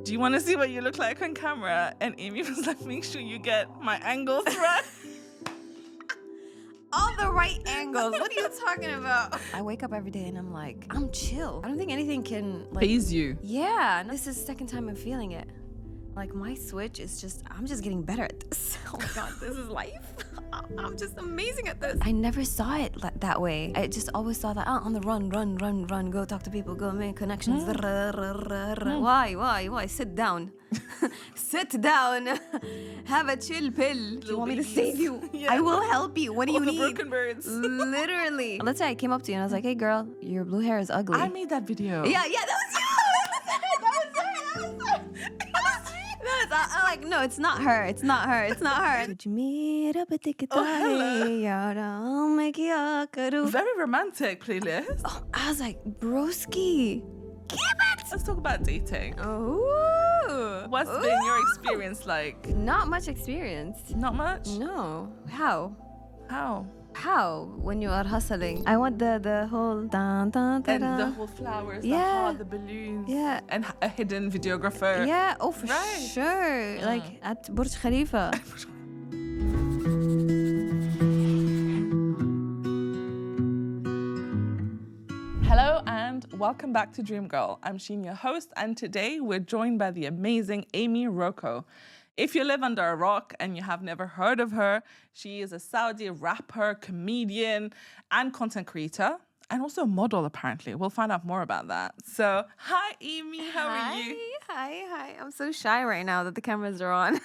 Do you want to see what you look like on camera? And Amy was like, make sure you get my angles right. All the right angles. What are you talking about? I wake up every day and I'm like, I'm chill. I don't think anything can Phase you. Yeah, this is the second time I'm feeling it. Like my switch is just, I'm just getting better at this. Oh my God, this is life. I'm just amazing at this. I never saw it that way. I just always saw that on the run, go talk to people, go make connections. Why? Sit down. Sit down. Have a chill pill. Do you want me to save you? Yeah. I will help you. What do you need? Broken birds. Literally. Let's say I came up to you and I was like, hey girl, your blue hair is ugly. I made that video. Yeah, that was you. I'm like, no, it's not her. It's not her. Oh, hello. Very romantic playlist. Oh, I was like, broski, keep it. Let's talk about dating. Oh. What's been your experience like? Not much experience. Not much? No. How? How? When you are hustling. I want the whole dun, dun, dun, And the whole flowers, the Yeah. heart, the balloons. Yeah. And a hidden videographer. Yeah, oh for Right. sure. Like at Burj Khalifa. Hello and welcome back to Dream Girl. I'm Sheen, your host, and today we're joined by the amazing Amy Roko. If you live under a rock and you have never heard of her, she is a Saudi rapper, comedian, and content creator, and also a model, apparently. We'll find out more about that. So, hi, Amy. How are you? Hi. I'm so shy right now that the cameras are on.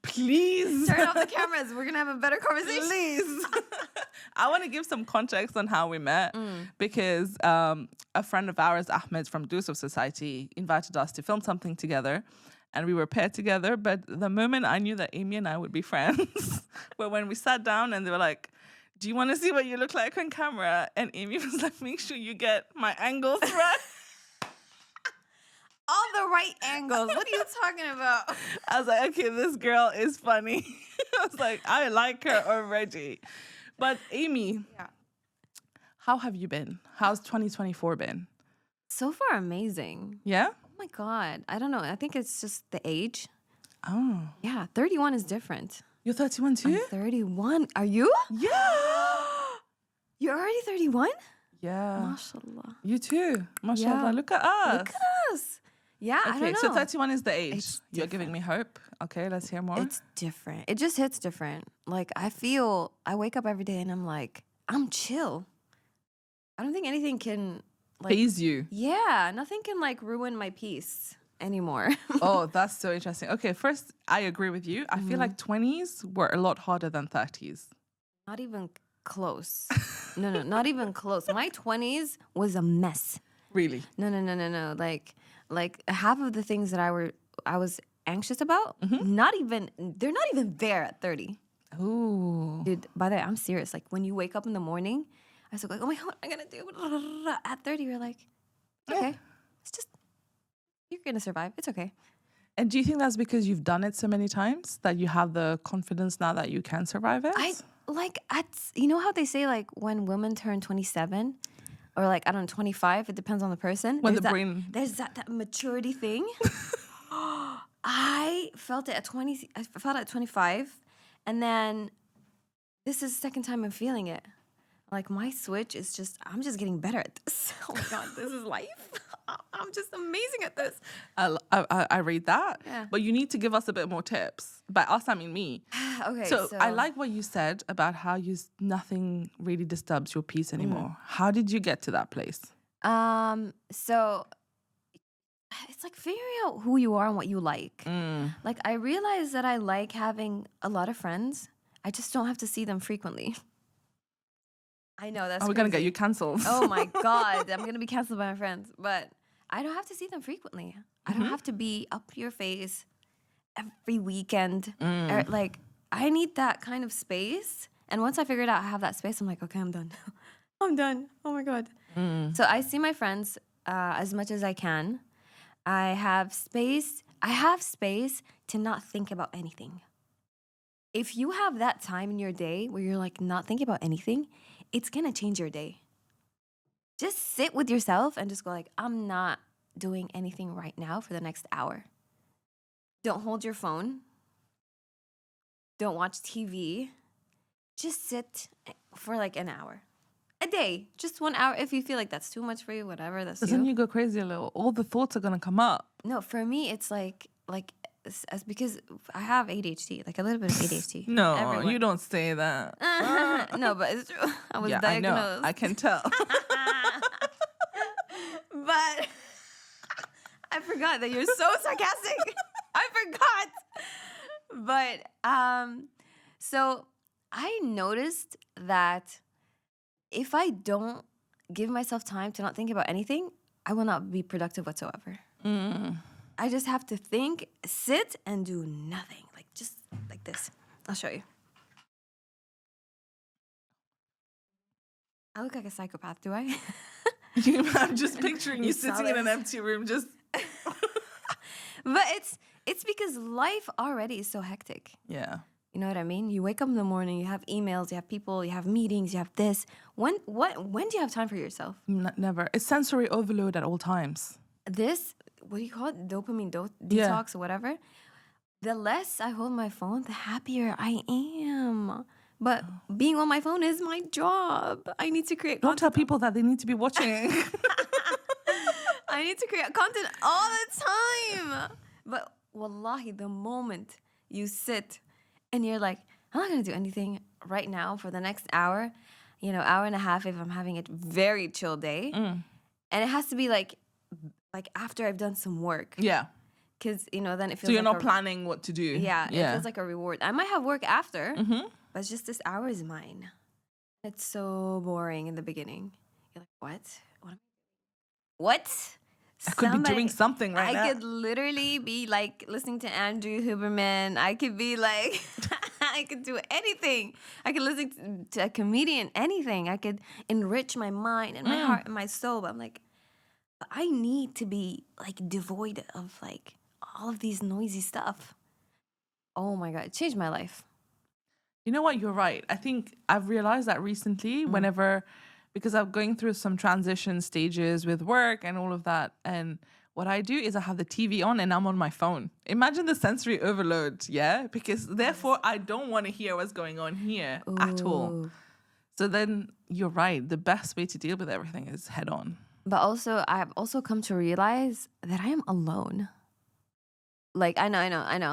Please. Turn off the cameras. We're going to have a better conversation. Please. I want to give some context on how we met because a friend of ours, Ahmed from Dusuf Society, invited us to film something together. And we were paired together, but the moment I knew that Amy and I would be friends, but when we sat down and they were like, do you want to see what you look like on camera? And Amy was like, make sure you get my angles right. All the right angles. What are you talking about? I was like, okay, this girl is funny. I was like, I like her already. But Amy, how have you been? How's 2024 been? So far, amazing. Yeah? Oh my God. I don't know. I think it's just the age. Oh. Yeah, 31 is different. You're 31 too? I'm 31. Are you? Yeah. You're already 31? Yeah. MashaAllah. You too. MashaAllah. Yeah. Look at us. Look at us. Yeah, I Okay, don't know. so 31 is the age. It's You're giving me hope. Okay, let's hear more. It's different. It just hits different. Like, I wake up every day and I'm like, I'm chill. I don't think anything can, like... Phase you. Yeah, nothing can, like, ruin my peace anymore. Oh, that's so interesting. Okay, first, I agree with you. I feel like 20s were a lot harder than 30s. Not even close. No, not even close. My 20s was a mess. Really? No. Like half of the things that I was anxious about, they're not even there at 30. Ooh. Dude, by the way, I'm serious. Like when you wake up in the morning, I was like, oh my God, what am I gonna do? At 30, you're like, okay, it's just, you're gonna survive. It's okay. And do you think that's because you've done it so many times that you have the confidence now that you can survive it? You know how they say like when women turn 27 or like, I don't know, 25, it depends on the person. When brain... There's that maturity thing. I felt it at 20, I felt it at 25. And then this is the second time I'm feeling it. Like my switch is just, I'm just getting better at this. Oh my God, this is life. I'm just amazing at this. I read that. Yeah. But you need to give us a bit more tips. By us, I mean me. Okay. So I like what you said about how nothing really disturbs your peace anymore. How did you get to that place? So it's like figuring out who you are and what you like. Like I realized that I like having a lot of friends. I just don't have to see them frequently. I know that's. Are we gonna get you cancelled? Oh my God, I'm gonna be canceled by my friends. But I don't have to see them frequently. I don't have to be up your face every weekend. Or, like I need that kind of space. And once I figured out I have that space, I'm like, okay, I'm done. I'm done. Oh my God. So I see my friends as much as I can. I have space to not think about anything. If you have that time in your day where you're like not thinking about anything, it's gonna change your day. Just sit with yourself and just go like, I'm not doing anything right now for the next hour. Don't hold your phone. Don't watch TV. Just sit for like an hour. A day. Just 1 hour. If you feel like that's too much for you, whatever, that's Doesn't you. you go crazy a little? All the thoughts are going to come up. No, for me, it's like as because I have ADHD, like a little bit of ADHD. No, Everyone. you don't say that. No, but it's true. I was I diagnosed. know. I can tell. But I forgot that you're so sarcastic. I forgot. But so I noticed that if I don't give myself time to not think about anything, I will not be productive whatsoever. I just have to think, sit, and do nothing. Like just like this. I'll show you. I look like a psychopath, do I? I'm just picturing you saw sitting in an this. empty room just... But it's because life already is so hectic. Yeah. You know what I mean? You wake up in the morning, you have emails, you have people, you have meetings, you have this. When do you have time for yourself? Never. It's sensory overload at all times. This, what do you call it? Dopamine Yeah. detox or whatever. The less I hold my phone, the happier I am. But being on my phone is my job. I need to create Don't tell content. people that they need to be watching. I need to create content all the time. But wallahi, the moment you sit and you're like, I'm not going to do anything right now for the next hour, hour and a half if I'm having a very chill day. And it has to be like after I've done some work. Yeah. Because, then it feels So you're like not planning what to do. Yeah, it feels like a reward. I might have work after, but it's just this hour is mine. It's so boring in the beginning. You're like, what? I could be doing something right now. I could literally be like listening to Andrew Huberman. I could be like, I could do anything. I could listen to a comedian, anything. I could enrich my mind and my heart and my soul. But I'm like, I need to be like devoid of like all of these noisy stuff. Oh my God, it changed my life. You know what? You're right. I think I've realized that recently because I'm going through some transition stages with work and all of that. And what I do is I have the TV on and I'm on my phone. Imagine the sensory overload, yeah? Because therefore I don't want to hear what's going on here at all. So then you're right. The best way to deal with everything is head on. But also, I've also come to realize that I am alone. Like, I know.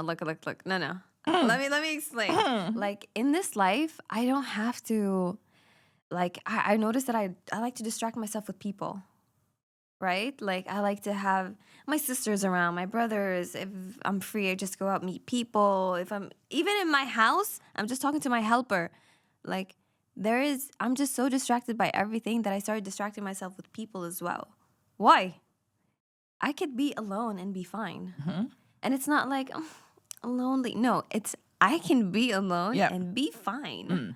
Look. No. Let me explain. Like, in this life, I don't have to... Like, I noticed that I like to distract myself with people, right? Like, I like to have my sisters around, my brothers. If I'm free, I just go out, meet people. If I'm... Even in my house, I'm just talking to my helper. Like... I'm just so distracted by everything that I started distracting myself with people as well. Why? I could be alone and be fine. And it's not like, lonely. No, it's, I can be alone and be fine.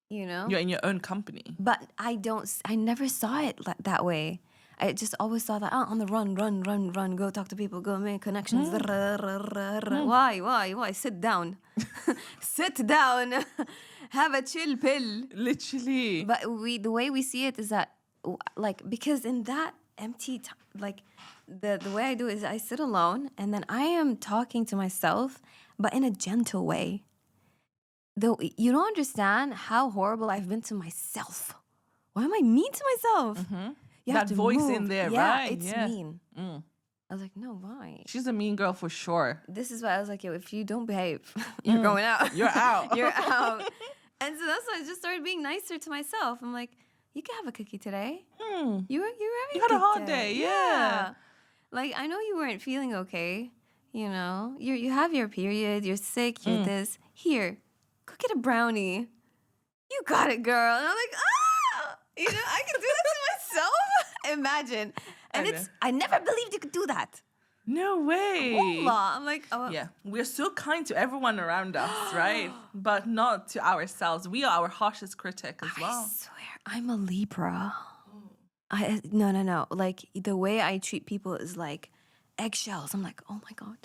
You're in your own company. But I never saw it that way. I just always saw that, on the run, go talk to people, go make connections. Why? Sit down. Sit down. Have a chill pill. Literally. But the way we see it is that, like, because in that empty time, like, the way I do it is I sit alone and then I am talking to myself, but in a gentle way. Though you don't understand how horrible I've been to myself. Why am I mean to myself? You have that to voice move. in there, yeah, right? It's mean. I was like, no, why? She's a mean girl for sure. This is why I was like, yo, if you don't behave, you're going out. You're out. You're out. And so that's why I just started being nicer to myself. I'm like, you can have a cookie today. You had a hard day, yeah. Like, I know you weren't feeling okay. You have your period. You're sick. You're this. Here, go get a brownie. You got it, girl. And I'm like, I can do that to myself. Imagine. And I never believed you could do that. No way. Wallah. I'm like, oh. Yeah, we're so kind to everyone around us, right? But not to ourselves. We are our harshest critic as well. I swear, I'm a Libra. No. Like, the way I treat people is like eggshells. I'm like, oh my God.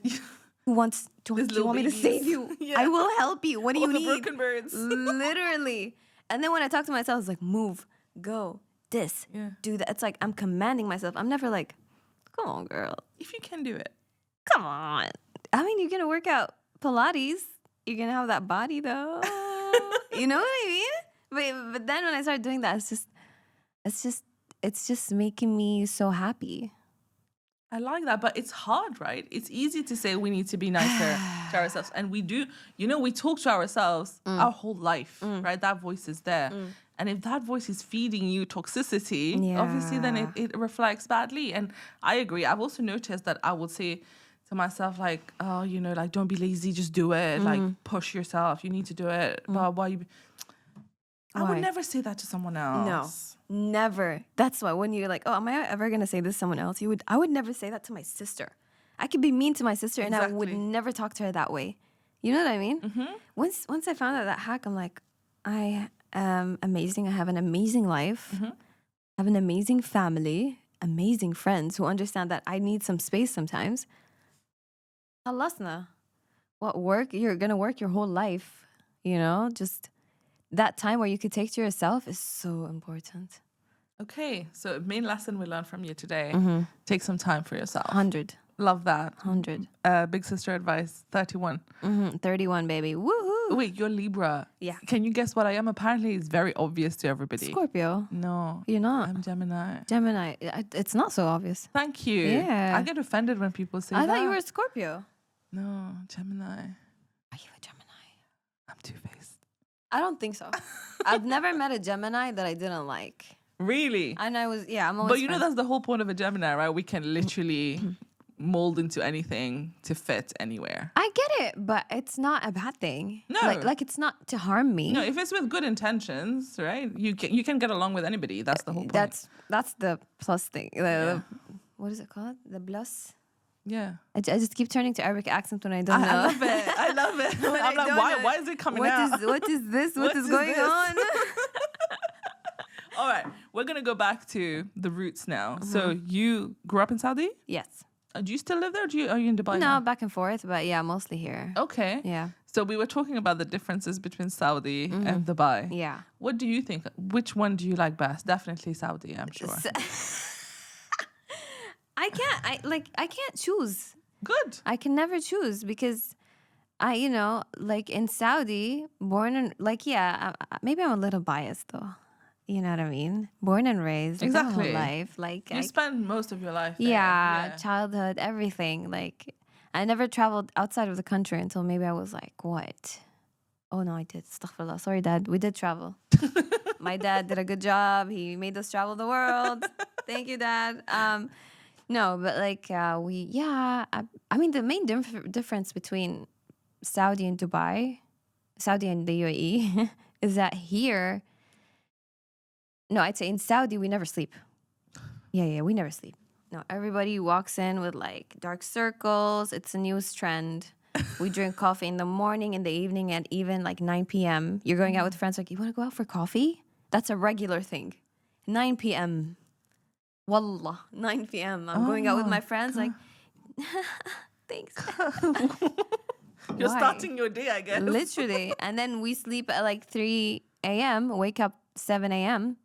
Who wants to, do you want me to save you? Yeah. I will help you. What do you need? Broken birds. Literally. And then when I talk to myself, it's like, move, go, this, do that. It's like I'm commanding myself. I'm never like, Come on, girl. If you can do it. Come on. I mean, you're gonna work out Pilates. You're gonna have that body though. You know what I mean? But then when I started doing that, it's just making me so happy. I like that, but it's hard, right? It's easy to say we need to be nicer to ourselves. And we do, we talk to ourselves our whole life, right? That voice is there. And if that voice is feeding you toxicity, obviously then it reflects badly. And I agree. I've also noticed that I would say to myself, like, oh, like, don't be lazy, just do it. Like, push yourself. You need to do it. But why? I would never say that to someone else. No, never. That's why when you're like, oh, am I ever going to say this to someone else? I would never say that to my sister. I could be mean to my sister and I would never talk to her that way. You know what I mean? Mm-hmm. Once I found out that hack, I'm like, I am amazing. I have an amazing life. Mm-hmm. I have an amazing family, amazing friends who understand that I need some space sometimes. Halasna. What work? You're going to work your whole life, just... That time where you could take to yourself is so important. Okay, so main lesson we learned from you today, take some time for yourself. 100. Love that. 100. Big sister advice, 31. 31, baby. Woohoo. Wait, you're Libra. Yeah. Can you guess what I am? Apparently, it's very obvious to everybody. Scorpio. No. You're not. I'm Gemini. Gemini. It's not so obvious. Thank you. Yeah. I get offended when people say that. I thought you were a Scorpio. No, Gemini. Are you a Gemini? I'm two-faced. I don't think so. I've never met a Gemini that I didn't like. Really? And I'm always But that's the whole point of a Gemini, right? We can literally mold into anything to fit anywhere. I get it, but it's not a bad thing. No. Like it's not to harm me. No, if it's with good intentions, right? You can get along with anybody. That's the whole point. That's the plus thing. The, what is it called? The plus? Yeah. I just keep turning to Arabic accent when I don't know. I love it. I'm like, why is it coming out? What is this? What is going on? All right. We're going to go back to the roots now. So you grew up in Saudi? Yes. Do you still live there? Or are you in Dubai now? No, back and forth, but yeah, mostly here. Okay. Yeah. So we were talking about the differences between Saudi and Dubai. Yeah. What do you think? Which one do you like best? Definitely Saudi, I'm sure. I can't choose. Good. I can never choose because like in Saudi, born and maybe I'm a little biased though. You know what I mean? Born and raised, exactly. My whole life, like you spend most of your life there. Yeah, childhood, everything. Like I never traveled outside of the country until maybe I was like, what? Oh no, I did. Astaghfirullah. Sorry, Dad. We did travel. My dad did a good job. He made us travel the world. Thank you, Dad. No, but like I mean, the main difference between Saudi and Dubai, Saudi and the UAE, is that here, no, I'd say in Saudi, we never sleep. Yeah, we never sleep. No, everybody walks in with like dark circles. It's a newest trend. We drink coffee in the morning, in the evening, and even like 9 p.m. You're going out with friends, like, you want to go out for coffee? That's a regular thing. 9 p.m. Wallah, 9 p.m. I'm going out with my friends, like, thanks. You're starting your day, I guess. Literally. And then we sleep at like 3 a.m., wake up 7 a.m.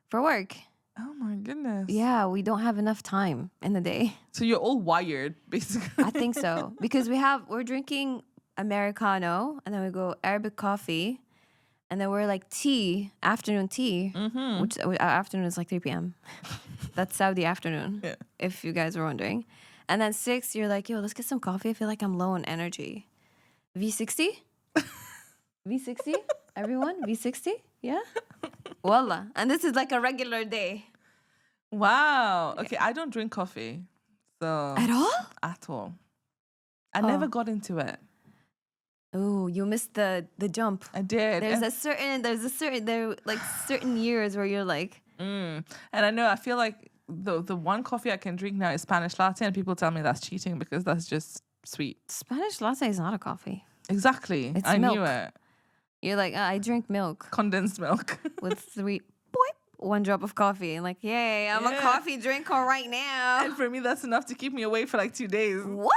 for work. Oh my goodness. Yeah, we don't have enough time in the day. So you're all wired, basically. I think so. Because we're drinking Americano, and then we go Arabic coffee, and then we're like afternoon tea, which afternoon is like 3 p.m. That's Saudi afternoon, if you guys were wondering. And then 6, you're like, yo, let's get some coffee. I feel like I'm low on energy. V60? V60? Everyone? V60? Yeah? Wallah. And this is like a regular day. Wow. Okay, I don't drink coffee. So At all? At all. I never got into it. Oh, you missed the jump. I did. There are like certain years where you're like. And I know, I feel like the one coffee I can drink now is Spanish latte, and people tell me that's cheating because that's just sweet. Spanish latte is not a coffee. Exactly. It's I milk. knew it. You're like, I drink milk. Condensed milk. With 1 drop of coffee. And like, yay, I'm a coffee drinker right now. And for me, that's enough to keep me awake for like 2 days. What?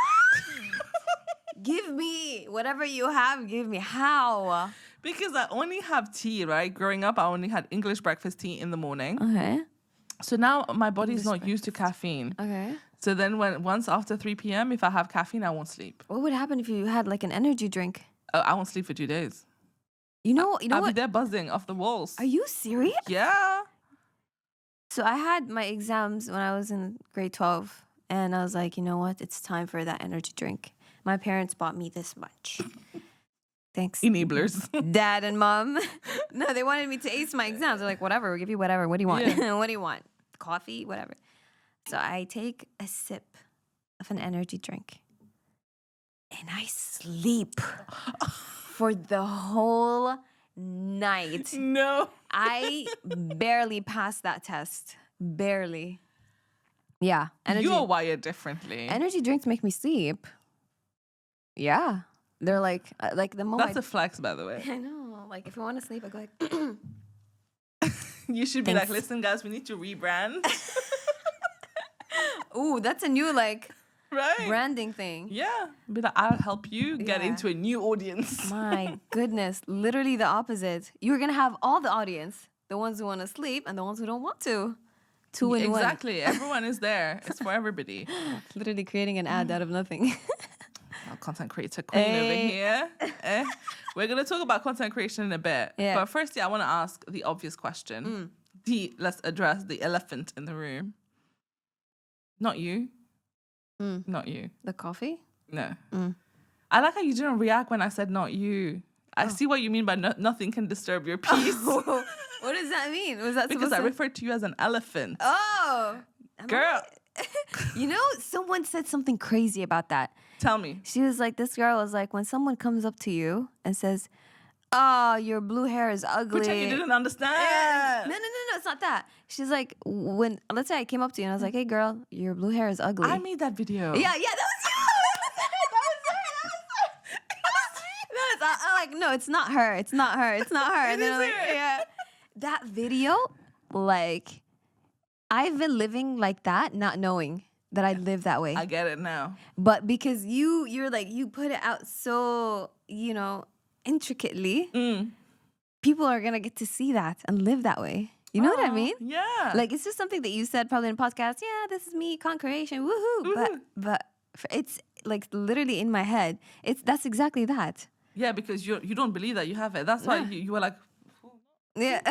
Give me whatever you have. Give me. How? Because I only have tea, right? Growing up, I only had English breakfast tea in the morning. Okay. So now my body's not used to caffeine. Okay. So then once after 3 p.m., if I have caffeine, I won't sleep. What would happen if you had like an energy drink? I won't sleep for 2 days. You know I'll be what? there buzzing off the walls. Are you serious? Yeah. So I had my exams when I was in grade 12, and I was like, you know what? It's time for that energy drink. My parents bought me this much. Thanks. Enablers. Dad and mom. No, they wanted me to ace my exams. They're like, whatever, we'll give you whatever. What do you want? Yeah. What do you want? Coffee? Whatever. So I take a sip of an energy drink, and I sleep for the whole night. No. I barely passed that test. Barely. Yeah. You are wired differently. Energy drinks make me sleep. Yeah. They're like the moment. That's a flex, by the way. I know. Like if I want to sleep, I go like. You should be Thanks. like, listen, guys, we need to rebrand. Ooh, that's a new like Right? branding thing. Yeah. Be like, I'll help you get Yeah. into a new audience. My goodness, literally the opposite. You're gonna have all the audience, the ones who want to sleep and the ones who don't want to. Two in one. Exactly. Everyone is there. It's for everybody. Literally creating an ad out of nothing. Our content creator queen over here. We're going to talk about content creation in a bit. Yeah. But firstly, I want to ask the obvious question. Let's address the elephant in the room. Not you. Not you. The coffee? No. I like how you didn't react when I said not you. I see what you mean by nothing can disturb your peace. What does that mean? Was that Because I supposed to... referred to you as an elephant. Oh! Girl, You know, someone said something crazy about that. tell me. She was like, this girl was like, when someone comes up to you and says, oh, your blue hair is ugly. Pretend you didn't understand. No, it's not that. She's like, when, let's say I came up to you and I was like, hey girl, your blue hair is ugly. I made that video. Yeah, that was you. I'm like, no, it's not her. It's not her. It's not her. And then I'm like, yeah. That video, like, I've been living like that, not knowing that I live that way. I get it now. But because you're like, you put it out so, intricately, people are going to get to see that and live that way. You know what I mean? Yeah. Like, it's just something that you said probably in a podcast. Yeah, this is me, content creation, woohoo. But it's like literally in my head. That's exactly that. Yeah, because you don't believe that you have it. That's why you were like, Yeah.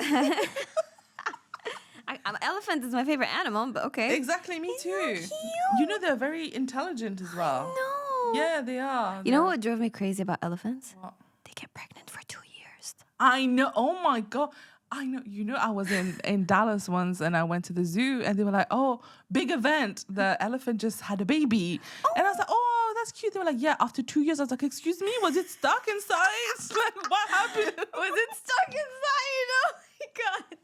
Elephant is my favorite animal, but okay. exactly, me too. Cute. You know they're very intelligent as well. No. Yeah, they are. You know what drove me crazy about elephants? What? They get pregnant for 2 years. I know. Oh my God. I know. You know, I was in Dallas once and I went to the zoo and they were like, oh, big event. The elephant just had a baby. And I was like, oh, that's cute. They were like, yeah, after 2 years. I was like, excuse me, was it stuck inside? Like, what happened? Was it stuck inside? Oh my God.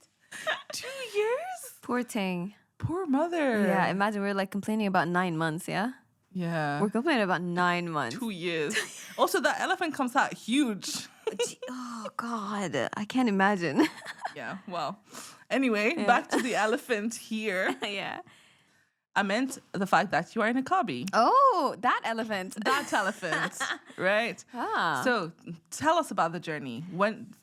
2 years? Poor thing. Poor mother. Yeah, imagine we're like complaining about 9 months, yeah? Yeah. We're complaining about 9 months. 2 years. Also, that elephant comes out huge. Oh God, I can't imagine. Yeah, well. Anyway, back to the elephant here. Yeah. I meant the fact that you are in a Niqabi. Oh, that elephant. That elephant, right? Ah. So tell us about the journey.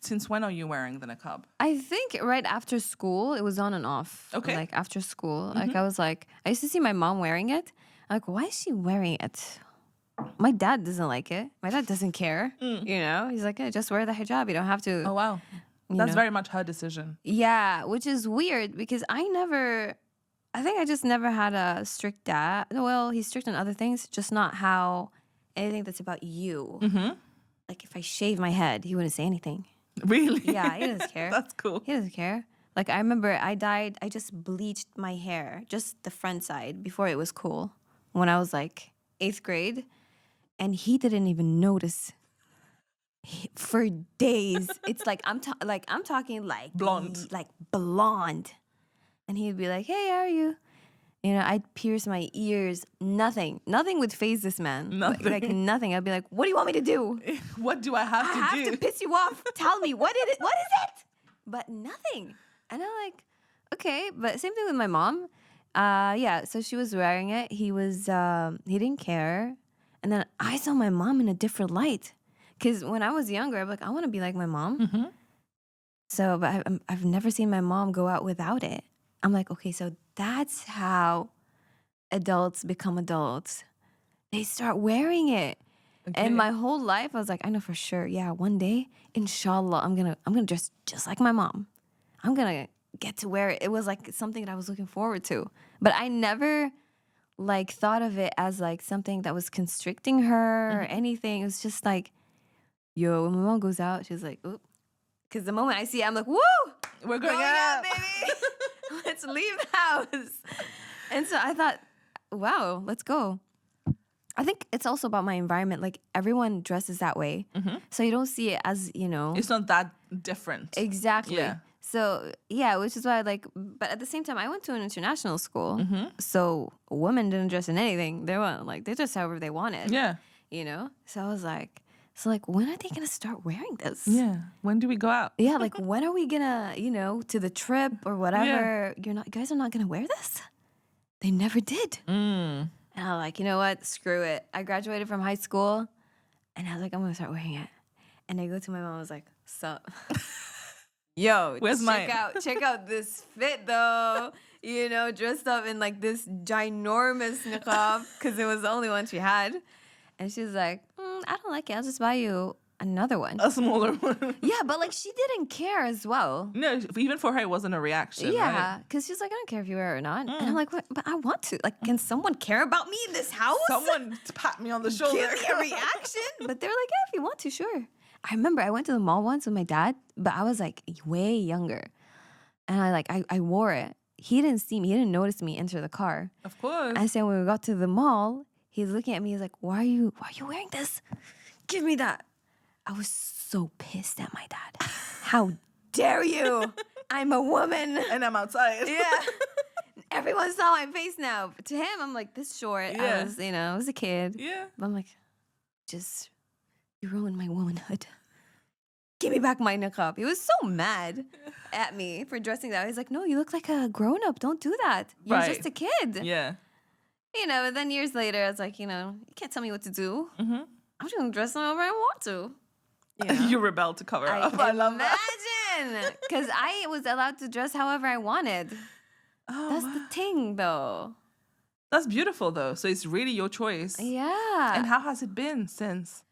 Since when are you wearing the niqab? I think right after school, it was on and off. Okay. Like after school, like I was like, I used to see my mom wearing it. I'm like, why is she wearing it? My dad doesn't like it. My dad doesn't care. He's like, yeah, just wear the hijab. You don't have to. Oh, wow. That's very much her decision. Yeah, which is weird because I think I just never had a strict dad. Well, he's strict on other things, just not how anything that's about you. Like if I shave my head, he wouldn't say anything. Really? Yeah, he doesn't care. That's cool. He doesn't care. Like I remember I just bleached my hair, just the front side, before it was cool, when I was like 8th grade. And he didn't even notice for days. It's like I'm talking like Blonde. like blonde. And he'd be like, "Hey, how are you?" I'd pierce my ears. Nothing would faze this man. Nothing. Like nothing. I'd be like, "What do you want me to do? What do I have to I have do? to piss you off. Tell me what is it? But nothing. And I'm like, okay. But same thing with my mom. Yeah. So she was wearing it. He didn't care. And then I saw my mom in a different light. Because when I was younger, I'm like, I want to be like my mom. So, but I've never seen my mom go out without it. I'm like, okay, so that's how adults become adults, they start wearing it. Okay. And my whole life, I was like, I know for sure. Yeah, one day, inshallah, I'm gonna dress just like my mom. I'm gonna get to wear it. It was like something that I was looking forward to. But I never like thought of it as like something that was constricting her or anything. It was just like, yo, when my mom goes out, she's like, oop. Because the moment I see it, I'm like, woo! We're going out, baby. Let's leave the house. And so I thought, wow, let's go. I think it's also about my environment. Like, everyone dresses that way. So you don't see it as, It's not that different. Exactly. Yeah. So, yeah, which is why, like, but at the same time, I went to an international school. So women didn't dress in anything. They dressed however they wanted. Yeah. So I was like, when are they going to start wearing this? Yeah. When do we go out? Yeah, like, when are we going to, to the trip or whatever? You guys are not going to wear this? They never did. And I'm like, you know what? Screw it. I graduated from high school, and I was like, I'm going to start wearing it. And I go to my mom, I was like, sup? Yo, Where's mine? Check out this fit, though. Dressed up in, like, this ginormous niqab, because it was the only one she had. And she was like, I don't like it. I'll just buy you another one. A smaller one. Yeah, but, like, she didn't care as well. No, even for her, it wasn't a reaction. Yeah, because she's like, I don't care if you wear it or not. And I'm like, what? But I want to. Like, can someone care about me in this house? Someone pat me on the shoulder. Give me a reaction. But they were like, yeah, if you want to, sure. I remember I went to the mall once with my dad, but I was like way younger. And I wore it. He didn't see me. He didn't notice me enter the car. Of course. And so when we got to the mall, he's looking at me. He's like, why are you wearing this? Give me that. I was so pissed at my dad. How dare you? I'm a woman. And I'm outside. Yeah. Everyone saw my face now. But to him, I'm like this short. Yeah. I was a kid. Yeah. But I'm like, you ruined my womanhood. Give me back my niqab. He was so mad at me for dressing that way. He's like, no, you look like a grown-up. Don't do that. You're just a kid. Yeah. And then years later, I was like, you can't tell me what to do. I'm just going to dress however I want to. You rebelled to cover up. I love that. Imagine. Because I was allowed to dress however I wanted. Oh, That's the thing, though. That's beautiful, though. So it's really your choice. Yeah. And how has it been since?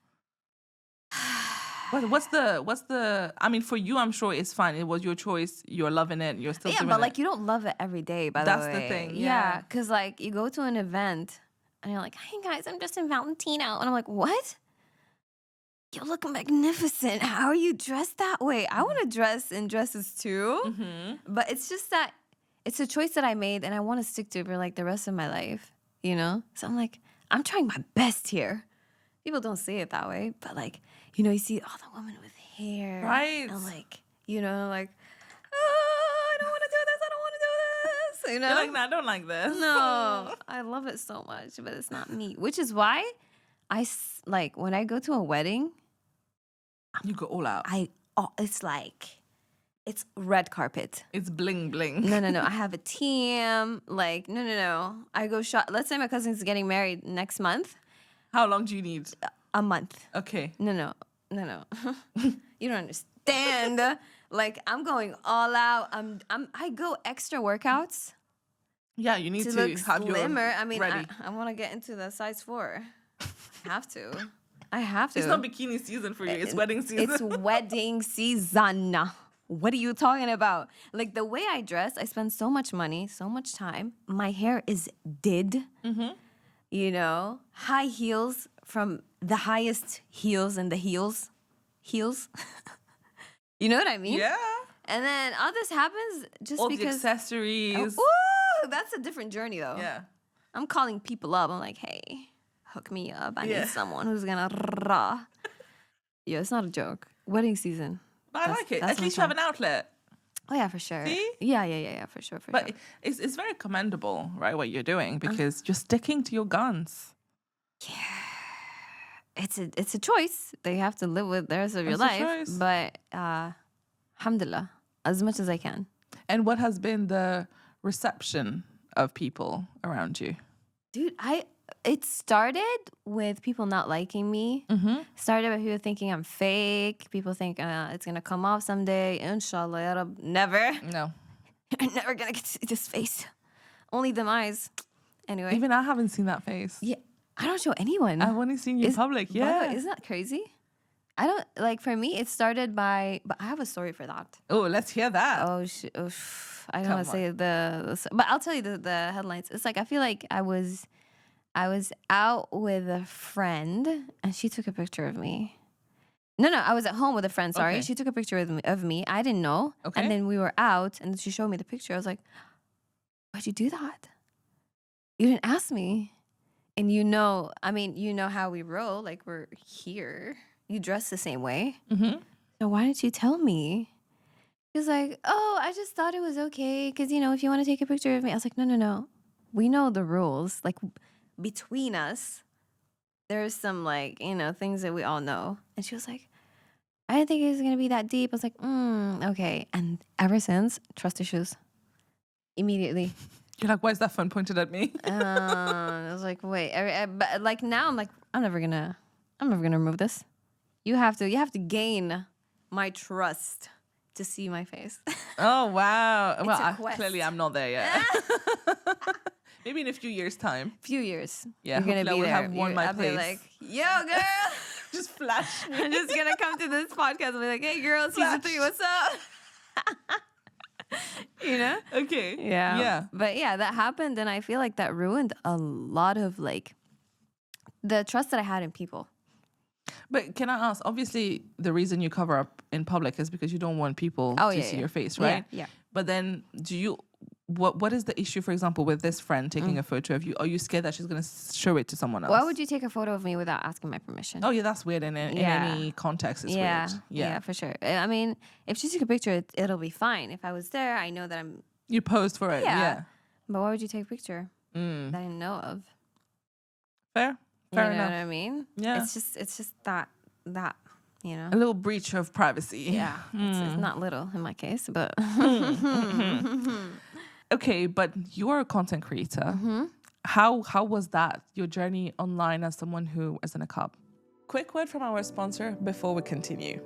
What's the? I mean, for you, I'm sure it's fine. It was your choice. You're loving it. You're still doing but it. like you don't love it every day. By the way, that's the thing. Yeah, because like you go to an event and you're like, "Hey guys, I'm just in Valentino," and I'm like, "What? You look magnificent. How are you dressed that way? I want to dress in dresses too." But it's just that it's a choice that I made, and I want to stick to it for like the rest of my life. So I'm like, I'm trying my best here. People don't say it that way, but like, you see all the women with hair. Right. And like, like, oh, I don't want to do this. I don't want to do this. You're like, no, I don't like this. No, I love it so much, but it's not me. Which is why when I go to a wedding. You go all out. It's like, it's red carpet. It's bling bling. No. I have a team. Like, no. I go shop. Let's say my cousin's getting married next month. How long do you need? A month. Okay. No. You don't understand. Like, I'm going all out. I go extra workouts. Yeah, you need to look have slimmer. your ready. I want to get into the size 4. I have to. It's not bikini season for you. It's wedding season. It's wedding season. What are you talking about? Like, the way I dress, I spend so much money, so much time. My hair is did. High heels from the highest heels in the heels. You know what I mean? Yeah. And then all this happens just all because... the accessories. Ooh, that's a different journey, though. Yeah. I'm calling people up. I'm like, hey, hook me up. I need someone who's going to... Yeah, it's not a joke. Wedding season. But I like it. At least you have an outlet. Oh, yeah, for sure. See? Yeah, for sure. But it's very commendable, right, what you're doing, because you're sticking to your guns. Yeah. It's a choice that you have to live with the rest of your life. Choice. But alhamdulillah, as much as I can. And what has been the reception of people around you? Dude, it started with people not liking me. Started with people thinking I'm fake. People think it's going to come off someday. Inshallah, ya Rab. Never. No. You're never going to get to see this face. Only them eyes. Anyway. Even I haven't seen that face. Yeah. I don't show anyone. I've only seen you in public. By the Yeah. way, isn't that crazy? I don't like. For me, it started by. But I have a story for that. Oh, let's hear that. Oh, I don't want to say but I'll tell you the headlines. It's like I feel like I was out with a friend and she took a picture of me. No, I was at home with a friend. Sorry, Okay. she took a picture of me. I didn't know. Okay. And then we were out, and she showed me the picture. I was like, "Why'd you do that? You didn't ask me." And you know how we roll. Like we're here. You dress the same way. Mm-hmm. So why didn't you tell me? She was like, "Oh, I just thought it was okay. Because, if you want to take a picture of me." I was like, no. We know the rules. Like between us, there's some things that we all know. And she was like, "I didn't think it was going to be that deep." I was like, okay. And ever since, trust issues. Immediately. You're like, why is that phone pointed at me? I was like, wait, but like now I'm like, I'm never gonna remove this. You have to gain my trust to see my face. Oh, wow. Well, a quest. Clearly I'm not there yet. Maybe in a few years' time. Few years. Yeah, You're gonna hopefully be I will there. have won my I'll place. be like, yo, girl. Just flash me. I'm just gonna come to this podcast and be like, hey, girl, season 3, what's up? Okay. Yeah. Yeah. But yeah, that happened, and I feel like that ruined a lot of the trust that I had in people. But can I ask, obviously the reason you cover up in public is because you don't want people to see your face, right? Yeah. But then what is the issue, for example, with this friend taking a photo of you? Are you scared that she's going to show it to someone else? Why would you take a photo of me without asking my permission? Oh, yeah, that's weird. In any context, it's weird. Yeah, for sure. I mean, if she took a picture, it'll be fine. If I was there, I know that I'm... You posed for it, yeah. But why would you take a picture that I didn't know of? Fair You know enough. what I mean? Yeah. It's just that, A little breach of privacy. Yeah. It's not little in my case, but... Okay, but you're a content creator. How was that, your journey online as someone who is in a Niqab? Quick word from our sponsor before we continue.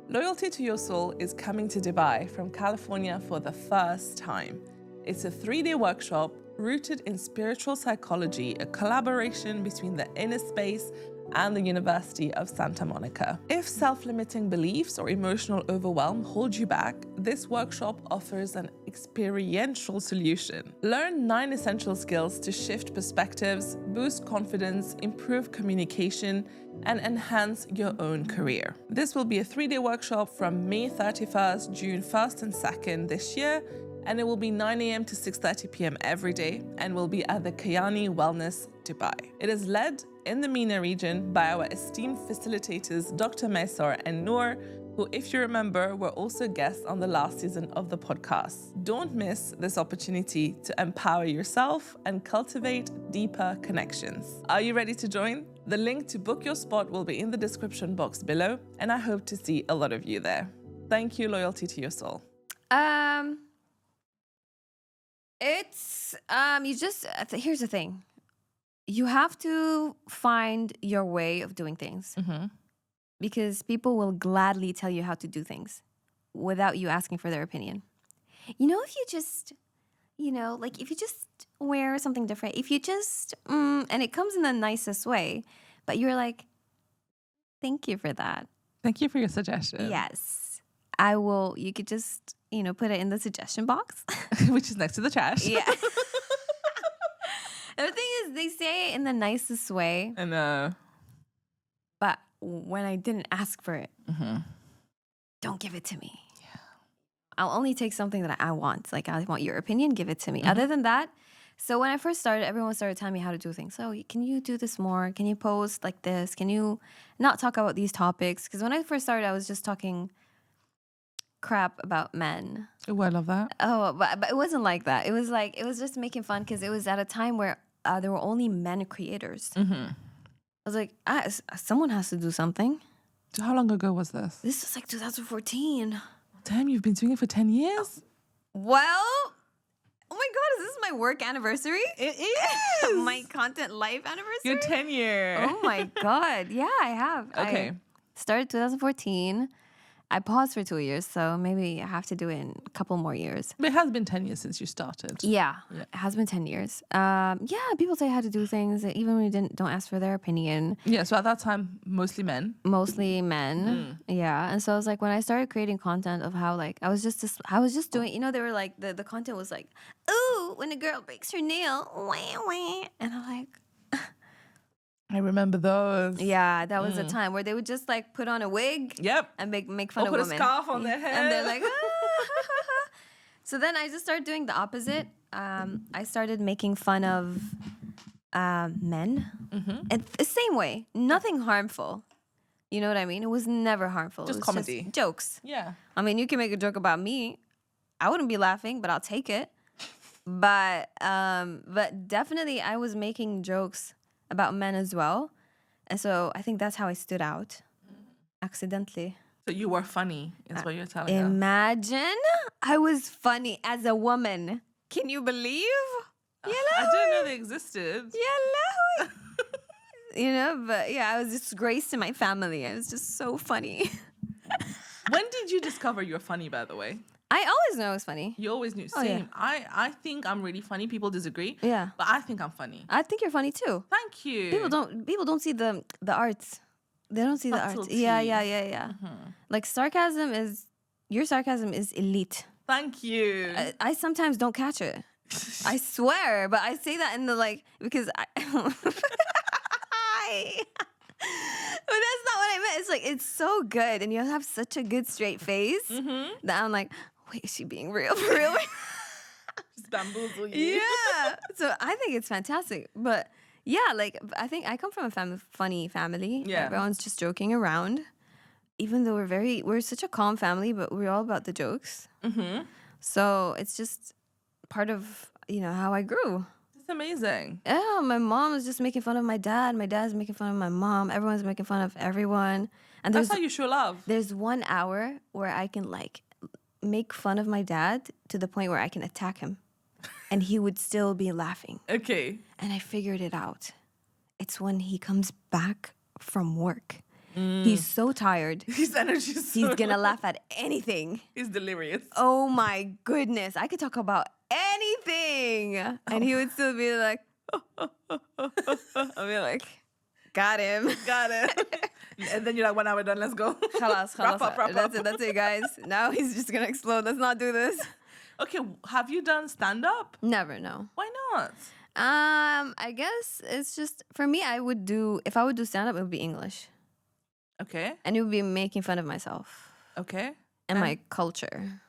Loyalty to Your Soul is coming to Dubai from California for the first time. It's a 3-day workshop rooted in spiritual psychology, a collaboration between the inner space and the University of Santa Monica. If self-limiting beliefs or emotional overwhelm hold you back, this workshop offers an experiential solution. Learn 9 essential skills to shift perspectives, boost confidence, improve communication, and enhance your own career. This will be a 3-day workshop from May 31st, June 1st and 2nd this year, and it will be 9 a.m. to 6:30 p.m. every day and will be at the KEYANI Wellness Dubai. It is led in the MENA region by our esteemed facilitators, Dr. Maysar and Noor, who, if you remember, were also guests on the last season of the podcast. Don't miss this opportunity to empower yourself and cultivate deeper connections. Are you ready to join? The link to book your spot will be in the description box below, and I hope to see a lot of you there. Thank you, Loyalty to Your Soul. It's here's the thing. You have to find your way of doing things. Because people will gladly tell you how to do things without you asking for their opinion. If you just, if you just wear something different, if you just, and it comes in the nicest way, but you're like, thank you for that. Thank you for your suggestion. Yes. You could just, put it in the suggestion box. Which is next to the trash. Yeah. The thing is, they say it in the nicest way. And but when I didn't ask for it, don't give it to me. Yeah. I'll only take something that I want. Like, I want your opinion, give it to me. Other than that, so when I first started, everyone started telling me how to do things. So can you do this more? Can you post like this? Can you not talk about these topics? Because when I first started, I was just talking crap about men. Oh, I love that. Oh, but it wasn't like that. It was just making fun because it was at a time where there were only men creators. I was like, someone has to do something. So how long ago was this? This was like 2014. Damn, you've been doing it for 10 years? Well, oh my God, is this my work anniversary? It is. My content life anniversary? Your 10-year. Oh my God. Yeah, I have. Okay. I started 2014. I paused for 2 years, so maybe I have to do it in a couple more years. But it has been 10 years since you started. Yeah, it has been 10 years. Yeah, people say how to do things, even when you don't ask for their opinion. Yeah, so at that time, mostly men. Mostly men. Yeah. And so I was like, when I started creating content of how like I was just doing, you know, they were like the content was like, ooh, when a girl breaks her nail, wah, wah. And I'm like, I remember those. yeah, that was a time where they would just like put on a wig. Yep. And make fun Or of put women. a scarf on their head. And they're like, ah. So then I just started doing the opposite. I started making fun of men. And the same way, nothing harmful. You know what I mean? It was never harmful. Just it was comedy. Just jokes. Yeah. I mean, you can make a joke about me. I wouldn't be laughing, but I'll take it. But definitely I was making jokes about men as well. And so I think that's how I stood out. Accidentally. So you were funny, is what you're telling us. Imagine I was funny as a woman. Can you believe? I didn't know they existed. Yellow. You know, but yeah, I was disgraced to my family. I was just so funny. When did you discover you're funny, by the way? I always know I was funny. You always knew. Oh, Same. yeah. I think I'm really funny. People disagree. Yeah. But I think I'm funny. I think you're funny too. Thank you. People don't see the arts. They don't see the arts. Subtlety. Yeah. Like your sarcasm is elite. Thank you. I sometimes don't catch it. I swear, but I say that in the like because I but that's not what I meant. It's like it's so good and you have such a good straight face that I'm like, wait, is she being real for real? Just bamboozle you. Yeah. So I think it's fantastic. But yeah, like I think I come from a funny family. Yeah. Everyone's just joking around. Even though we're such a calm family, but we're all about the jokes. So it's just part of, you know, how I grew. It's amazing. Yeah, my mom is just making fun of my dad. My dad's making fun of my mom. Everyone's making fun of everyone. And That's how you show love. there's 1 hour where I can like make fun of my dad to the point where I can attack him. And he would still be laughing. Okay. And I figured it out. It's when he comes back from work. He's so tired. His energy is so He's gonna low. laugh at anything. He's delirious. Oh my goodness. I could talk about anything. And he would still be like, I'll be like, got him. Got it. And then you're like, 1 hour done, let's go. Khalas, Wrap up. That's it, guys. Now he's just gonna explode. Let's not do this. Okay, have you done stand-up? Never, no. Why not? I guess it's just, for me, if I would do stand-up, it would be English. Okay. And it would be making fun of myself Okay. and my culture.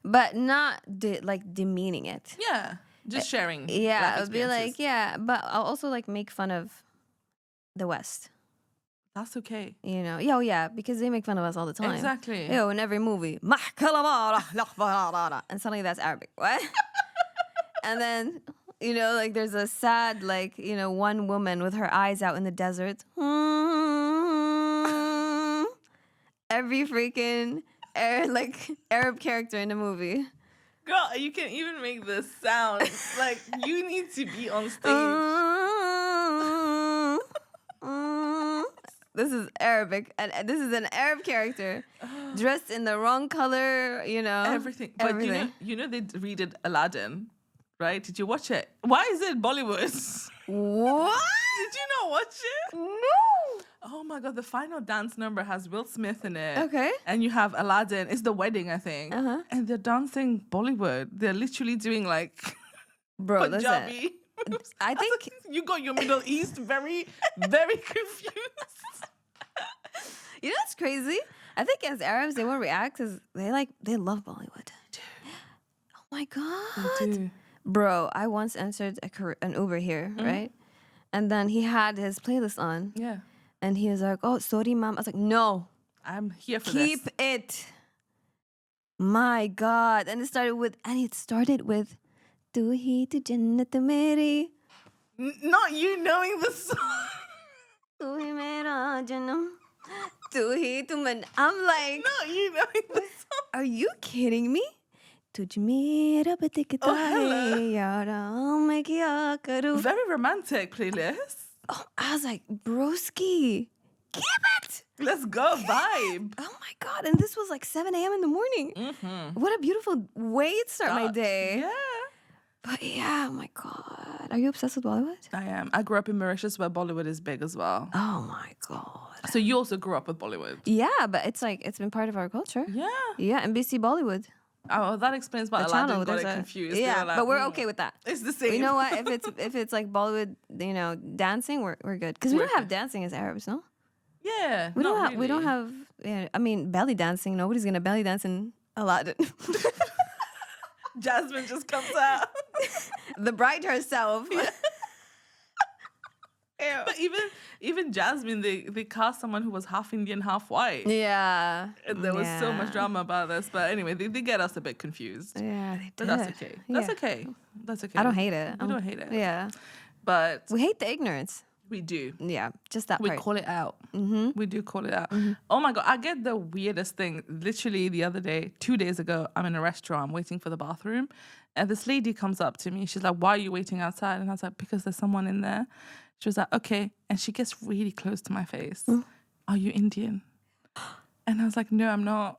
But not demeaning it. Yeah. Just sharing. Yeah, life it would be like, experiences. yeah, but I'll also like make fun of the West. That's okay. You know, yeah, because they make fun of us all the time. Exactly. Yo, in every movie, and suddenly that's Arabic. What? And then, you know, like there's a sad, like, you know, one woman with her eyes out in the desert. Every freaking Arab character in the movie. Girl, you can even make this sound. Like, you need to be on stage. This is Arabic, and this is an Arab character dressed in the wrong color, you know. Everything. But you know they redid Aladdin, right? Did you watch it? Why is it Bollywood? What? Did you not watch it? No. Oh my God, the final dance number has Will Smith in it. Okay. And you have Aladdin. It's the wedding, I think. Uh-huh. And they're dancing Bollywood. They're literally doing like Bro, Punjabi. listen. I think You got your Middle East very, very confused. you know what's crazy? I think as Arabs they won't react because they love Bollywood. Oh my God. Bro, I once entered an Uber here, right? And then he had his playlist on. Yeah. And he was like, oh, sorry, ma'am. I was like, no. I'm here for Keep this. it. My God. And it started with Tu hi tu jannat meri. Not you knowing the song. Tu hi mera janam. Tu hi tu man. I'm like, Not you knowing the song. are you kidding me? Tujh mein rab dikhta hello. hai yaara, main kya karu? Very romantic playlist. Oh, I was like, broski, keep it. Let's go, vibe. Oh my God. And this was like 7 a.m. in the morning. What a beautiful way to start my day. Yeah. But yeah, oh my God. Are you obsessed with Bollywood? I am. I grew up in Mauritius where Bollywood is big as well. Oh my God. So you also grew up with Bollywood? Yeah, but it's been part of our culture. Yeah. Yeah, NBC Bollywood. Oh, that explains why Aladdin got it confused. Yeah, like, but we're okay with that. It's the same. You know what? If it's like Bollywood, dancing, we're good. Because we don't have dancing as Arabs, no? Yeah. We don't have. Yeah, I mean, belly dancing. Nobody's gonna belly dance in Aladdin. Jasmine just comes out. The bride herself. Yeah. But even Jasmine, they cast someone who was half Indian, half white. Yeah. And there was so much drama about this. But anyway, they get us a bit confused. Yeah, they did. But that's okay. That's okay. That's okay. I don't hate it. We don't hate it. Yeah. But we hate the ignorance. we do. Yeah, just that We part. call it out. We do call it out. Oh my God, I get the weirdest thing. Literally the other day, 2 days ago, I'm in a restaurant waiting for the bathroom. And this lady comes up to me. She's like, why are you waiting outside? And I was like, because there's someone in there. She was like, okay. And she gets really close to my face. Are you Indian? And I was like, no, I'm not.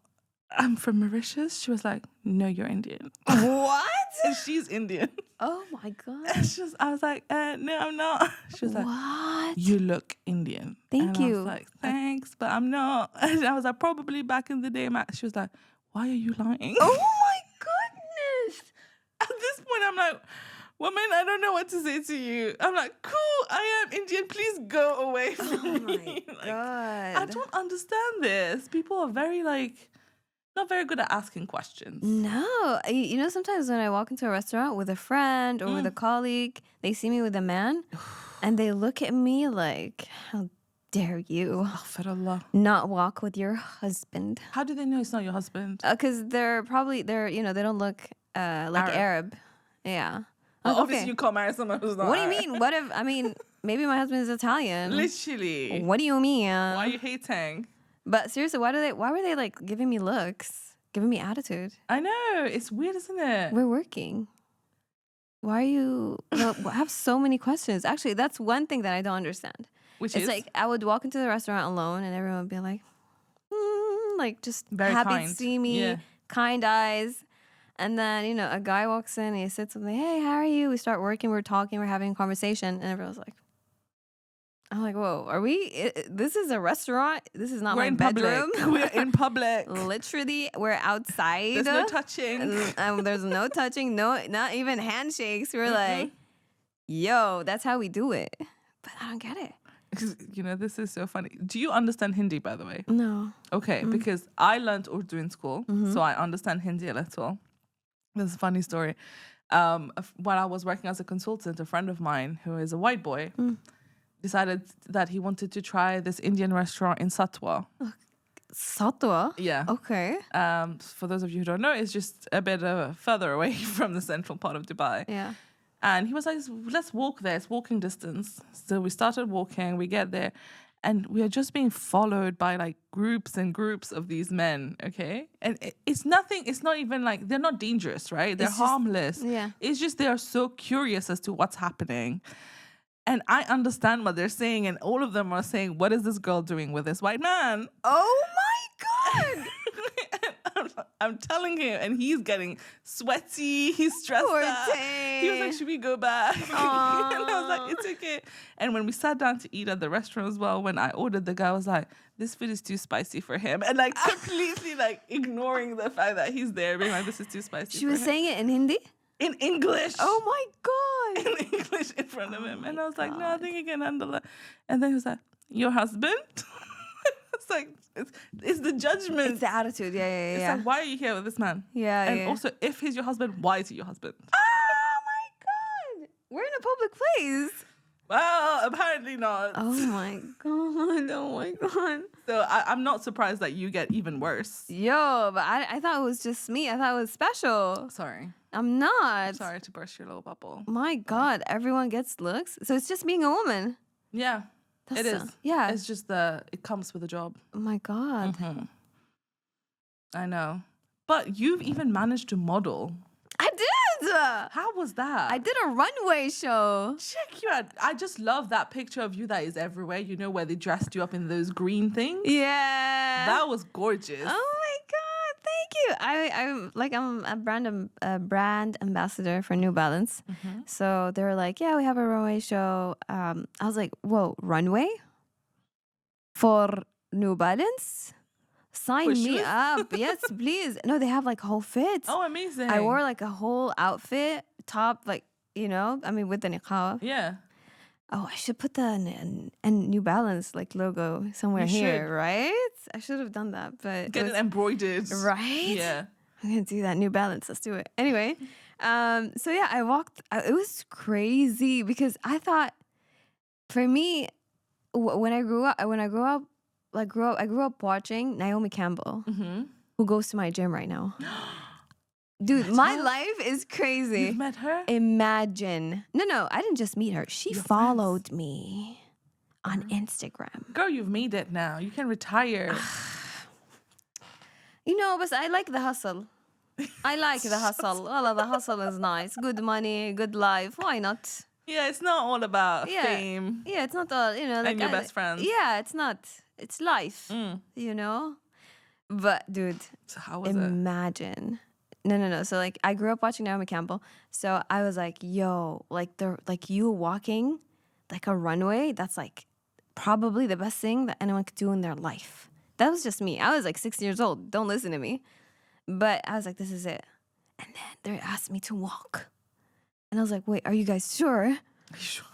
I'm from Mauritius. She was like, no, you're Indian. What? And she's Indian. Oh my God. And I was like, no, I'm not. She was like, What? you look Indian. Thank and you. I was like, thanks, but I'm not. And I was like, probably back in the day. She was like, why are you lying? Oh my goodness. At this point, I'm like, woman, I don't know what to say to you. I'm like, cool, I am Indian. Please go away from me. Oh my God. I don't understand this. People are very not very good at asking questions. No. Sometimes when I walk into a restaurant with a friend or with a colleague, they see me with a man and they look at me like, how dare you Astaghfirullah. not walk with your husband? How do they know it's not your husband? Because they don't look like Arab. Yeah. Obviously, you can't marry someone who's not What do you Arab. mean? Maybe my husband is Italian. Literally. What do you mean? Why are you hating? But seriously, why were they like giving me looks, giving me attitude? I know. It's weird, isn't it? We're working. Why are you? I have so many questions. Actually, that's one thing that I don't understand. Which it's is like I would walk into the restaurant alone, and everyone would be like just very happy kind. to see me, kind eyes. And then a guy walks in, and he said something. Hey, how are you? We start working. We're talking. We're having a conversation, and everyone's like. I'm like, whoa, are we? This is a restaurant. This is not my bedroom. We're in public. Literally, we're outside. There's no touching. There's no touching. No, not even handshakes. We're like, yo, that's how we do it. But I don't get it. This is so funny. Do you understand Hindi, by the way? No. Okay, because I learned Urdu in school, so I understand Hindi a little. There's a funny story. When I was working as a consultant, a friend of mine who is a white boy decided that he wanted to try this Indian restaurant in Satwa. Satwa? Yeah. Okay. For those of you who don't know, it's just a bit further away from the central part of Dubai. Yeah. And he was like, let's walk there. It's walking distance. So we started walking. We get there. And we are just being followed by groups and groups of these men, okay? And it's nothing, it's not even they're not dangerous, right? They're harmless. Yeah. It's just they are so curious as to what's happening. And I understand what they're saying, and all of them are saying, what is this girl doing with this white man? Oh my God! I'm telling him, and he's getting sweaty, he's stressed out. He was like, should we go back? And I was like, it's okay. And when we sat down to eat at the restaurant as well, when I ordered, the guy was like, this food is too spicy for him. And completely ignoring the fact that he's there, being like, this is too spicy She was saying it in Hindi? In English. Oh my God. In English in front of him. And I was like, no, I think you can handle it. And then he was like, your husband? It's like, it's the judgment. It's the attitude. Yeah. It's like, why are you here with this man? Yeah. And also, if he's your husband, why is he your husband? Oh my God. We're in a public place. Well, apparently not. Oh my God. Oh my God. So I'm not surprised that you get even worse. Yo, but I thought it was just me. I thought it was special. Sorry. I'm not. Sorry to burst your little bubble. My God, everyone gets looks. So it's just being a woman. Yeah, it is. Yeah. It's just it comes with a job. Oh my God. I know. But you've even managed to model. I did. How was that? I did a runway show. Check you out. I just love that picture of you that is everywhere. You know, where they dressed you up in those green things. Yeah. That was gorgeous. Oh my God, thank you. I'm a brand ambassador for New Balance. So they were like, yeah, we have a runway show. I was like, whoa, runway? For New Balance? Sign For me shoes? up. Yes, please. No, they have like whole fits. Oh, amazing. I wore like a whole outfit, top, like, with the niqab. Yeah. Oh, I should put the and New Balance like logo somewhere You here, should. right? I should have done that, but Get it embroidered. right. Yeah. I'm gonna do that. New Balance. Let's do it. Anyway, so yeah, I walked. It was crazy because I thought, for me, when I grew up, I grew up watching Naomi Campbell, who goes to my gym right now. Dude, my life is crazy. You've met her? Imagine. No, I didn't just meet her. She followed me on Instagram. Girl, you've made it now. You can retire. But I like the hustle. I like the hustle. Well, the hustle is nice. Good money, good life. Why not? Yeah, it's not all about fame. Yeah, it's not all, And your best friends. Yeah, it's not. It's life, But, dude, So how was it? imagine. No. So, like, I grew up watching Naomi Campbell. So I was like, yo, you walking like a runway, that's like probably the best thing that anyone could do in their life. That was just me. I was like 6 years old. Don't listen to me. But I was like, this is it. And then they asked me to walk. And I was like, wait, are you guys sure?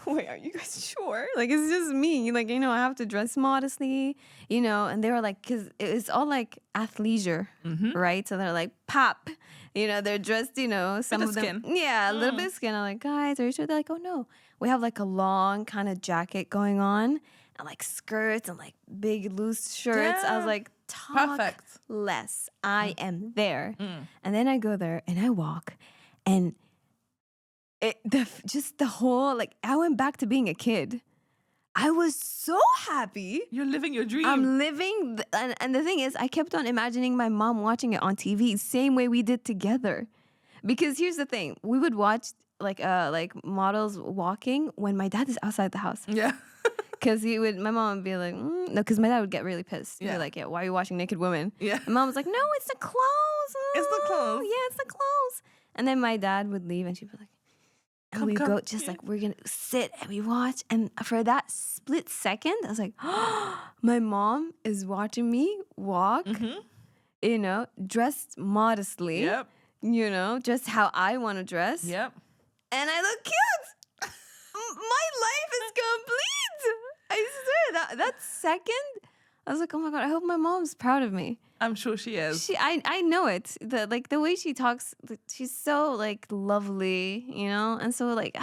Wait, are you guys sure? Like, it's just me. Like, I have to dress modestly, And they were like, because it's all like athleisure, right? So they're like, pop. They're dressed, some Bit of of them. skin. Yeah, a little bit of skin. I'm like, guys, are you sure? They're like, oh, no. We have like a long kind of jacket going on and like skirts and like big loose shirts. I was Yeah. like, talk Perfect. less. I am there. And then I go there and I walk and just the whole, like, I went back to being a kid. I was so happy. You're living your dream. I'm living, and the thing is, I kept on imagining my mom watching it on TV, same way we did together. Because here's the thing, we would watch like models walking when my dad is outside the house. Yeah. Because my mom would be like, no, because my dad would get really pissed. He'd be Yeah. like, yeah, why are you watching naked women? Yeah. And mom was like, no, it's the clothes. It's the clothes. Yeah, it's the clothes. And then my dad would leave and she'd be like, and we Come. go just like, we're going to sit and we watch. And for that split second, I was like, my mom is watching me walk, dressed modestly, Yep. just how I want to dress. Yep. And I look cute. My life is complete. I swear that second, I was like, oh my God, I hope my mom's proud of me. I'm sure she is. I know it. The way she talks, she's so like lovely, And so like